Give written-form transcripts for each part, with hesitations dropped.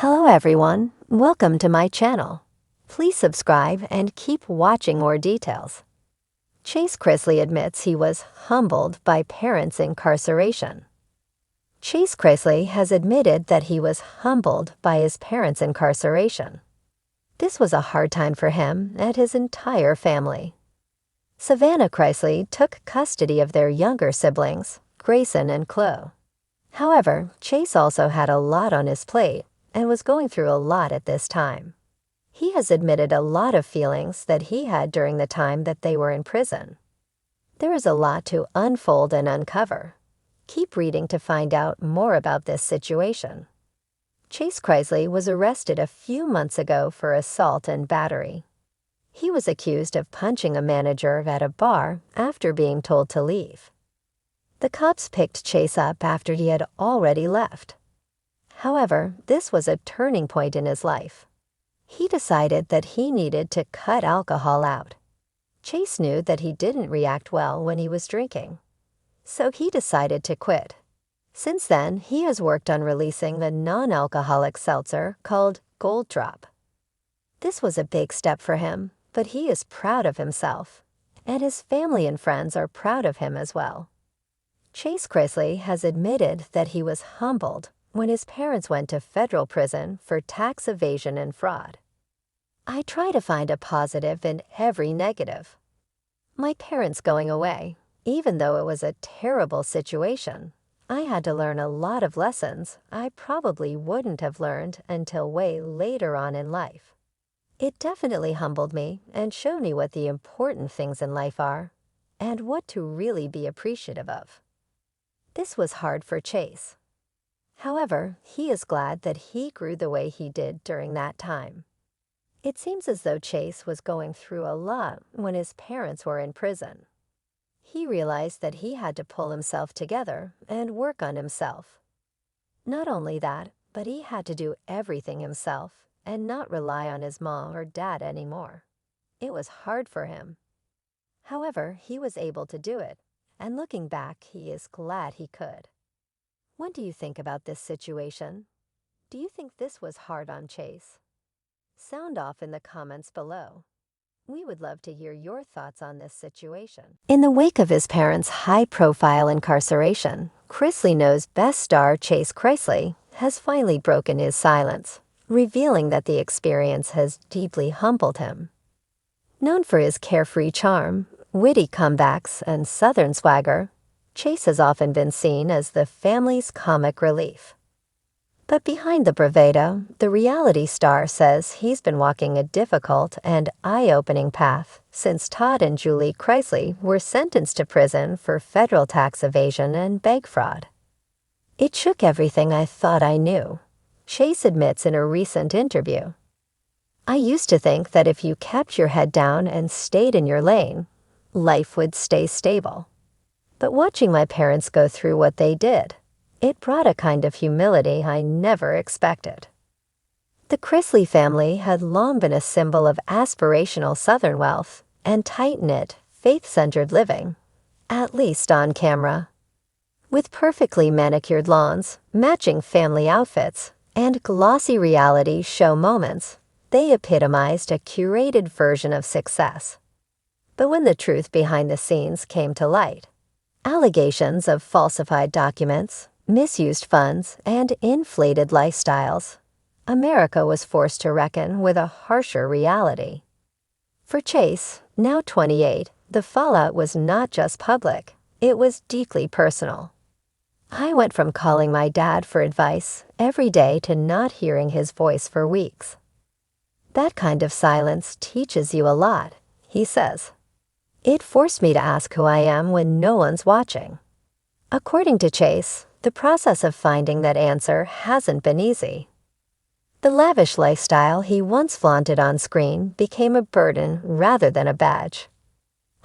Hello everyone, welcome to my channel. Please subscribe and keep watching more details. Chase Chrisley admits he was humbled by parents' incarceration. Chase Chrisley has admitted that he was humbled by his parents' incarceration. This was a hard time for him and his entire family. Savannah Chrisley took custody of their younger siblings, Grayson and Chloe. However, Chase also had a lot on his plate and was going through a lot at this time. He has admitted a lot of feelings that he had during the time that they were in prison. There is a lot to unfold and uncover. Keep reading to find out more about this situation. Chase Chrisley was arrested a few months ago for assault and battery. He was accused of punching a manager at a bar after being told to leave. The cops picked Chase up after he had already left. However, this was a turning point in his life. He decided that he needed to cut alcohol out. Chase knew that he didn't react well when he was drinking, so he decided to quit. Since then, he has worked on releasing a non-alcoholic seltzer called Gold Drop. This was a big step for him, but he is proud of himself, and his family and friends are proud of him as well. Chase Chrisley has admitted that he was humbled when his parents went to federal prison for tax evasion and fraud. I try to find a positive in every negative. My parents going away, even though it was a terrible situation, I had to learn a lot of lessons I probably wouldn't have learned until way later on in life. It definitely humbled me and showed me what the important things in life are and what to really be appreciative of. This was hard for Chase. However, he is glad that he grew the way he did during that time. It seems as though Chase was going through a lot when his parents were in prison. He realized that he had to pull himself together and work on himself. Not only that, but he had to do everything himself and not rely on his mom or dad anymore. It was hard for him. However, he was able to do it, and looking back, he is glad he could. What do you think about this situation? Do you think this was hard on Chase? Sound off in the comments below. We would love to hear your thoughts on this situation. In the wake of his parents' high-profile incarceration, Chrisley knows best star Chase Chrisley has finally broken his silence, revealing that the experience has deeply humbled him. Known for his carefree charm, witty comebacks, and Southern swagger, Chase has often been seen as the family's comic relief. But behind the bravado, the reality star says he's been walking a difficult and eye-opening path since Todd and Julie Chrisley were sentenced to prison for federal tax evasion and bank fraud. It shook everything I thought I knew, Chase admits in a recent interview. I used to think that if you kept your head down and stayed in your lane, life would stay stable. But watching my parents go through what they did, it brought a kind of humility I never expected. The Chrisley family had long been a symbol of aspirational Southern wealth and tight-knit, faith-centered living, at least on camera. With perfectly manicured lawns, matching family outfits, and glossy reality show moments, they epitomized a curated version of success. But when the truth behind the scenes came to light, allegations of falsified documents, misused funds, and inflated lifestyles, America was forced to reckon with a harsher reality. For Chase, now 28, the fallout was not just public, it was deeply personal. I went from calling my dad for advice every day to not hearing his voice for weeks. That kind of silence teaches you a lot, he says. It forced me to ask who I am when no one's watching. According to Chase, the process of finding that answer hasn't been easy. The lavish lifestyle he once flaunted on screen became a burden rather than a badge.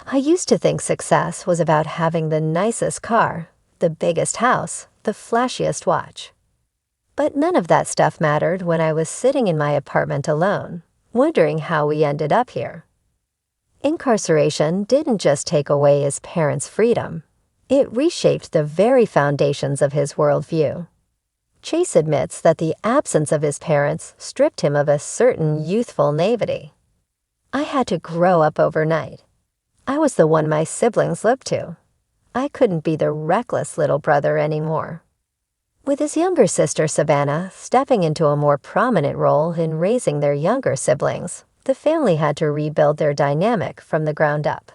I used to think success was about having the nicest car, the biggest house, the flashiest watch. But none of that stuff mattered when I was sitting in my apartment alone, wondering how we ended up here. Incarceration didn't just take away his parents' freedom. It reshaped the very foundations of his worldview. Chase admits that the absence of his parents stripped him of a certain youthful naivety. "I had to grow up overnight. I was the one my siblings looked to. I couldn't be the reckless little brother anymore." With his younger sister Savannah stepping into a more prominent role in raising their younger siblings, the family had to rebuild their dynamic from the ground up.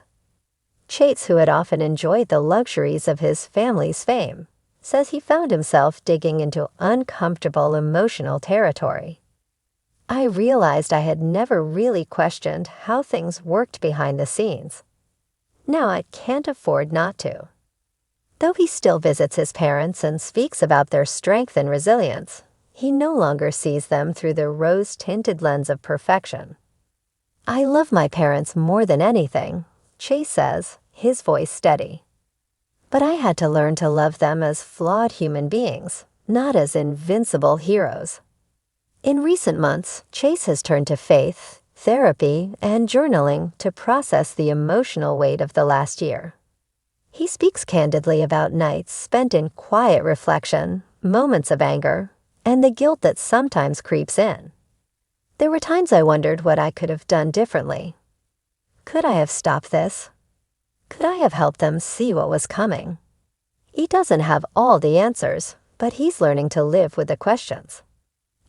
Chase, who had often enjoyed the luxuries of his family's fame, says he found himself digging into uncomfortable emotional territory. "I realized I had never really questioned how things worked behind the scenes. Now I can't afford not to." Though he still visits his parents and speaks about their strength and resilience, he no longer sees them through the rose-tinted lens of perfection. "I love my parents more than anything," Chase says, his voice steady. "But I had to learn to love them as flawed human beings, not as invincible heroes." In recent months, Chase has turned to faith, therapy, and journaling to process the emotional weight of the last year. He speaks candidly about nights spent in quiet reflection, moments of anger, and the guilt that sometimes creeps in. "There were times I wondered what I could have done differently. Could I have stopped this? Could I have helped them see what was coming?" He doesn't have all the answers, but he's learning to live with the questions.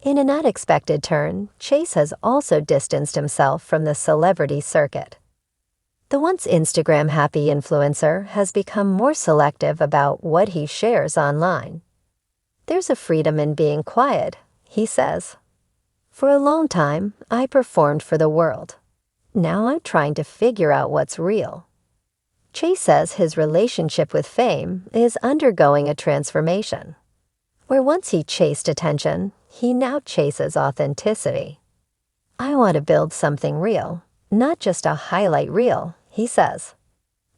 In an unexpected turn, Chase has also distanced himself from the celebrity circuit. The once Instagram-happy influencer has become more selective about what he shares online. "There's a freedom in being quiet," he says. "For a long time, I performed for the world. Now I'm trying to figure out what's real." Chase says his relationship with fame is undergoing a transformation. Where once he chased attention, he now chases authenticity. "I want to build something real, not just a highlight reel," he says.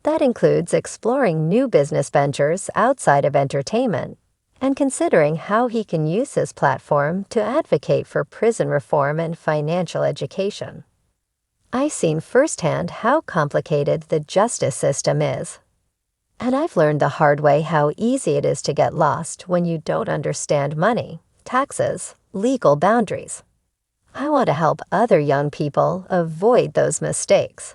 That includes exploring new business ventures outside of entertainment and considering how he can use his platform to advocate for prison reform and financial education. "I've seen firsthand how complicated the justice system is. And I've learned the hard way how easy it is to get lost when you don't understand money, taxes, legal boundaries. I want to help other young people avoid those mistakes."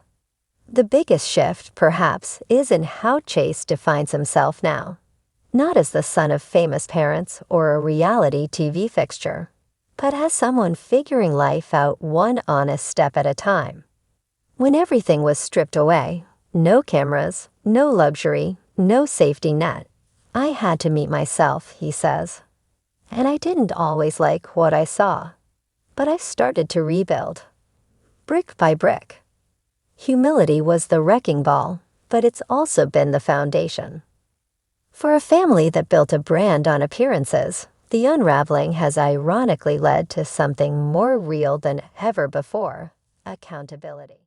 The biggest shift, perhaps, is in how Chase defines himself now. Not as the son of famous parents or a reality TV fixture, but as someone figuring life out one honest step at a time. When everything was stripped away, no cameras, no luxury, no safety net, I had to meet myself, he says. And I didn't always like what I saw, but I started to rebuild, brick by brick. Humility was the wrecking ball, but it's also been the foundation. For a family that built a brand on appearances, the unraveling has ironically led to something more real than ever before: accountability.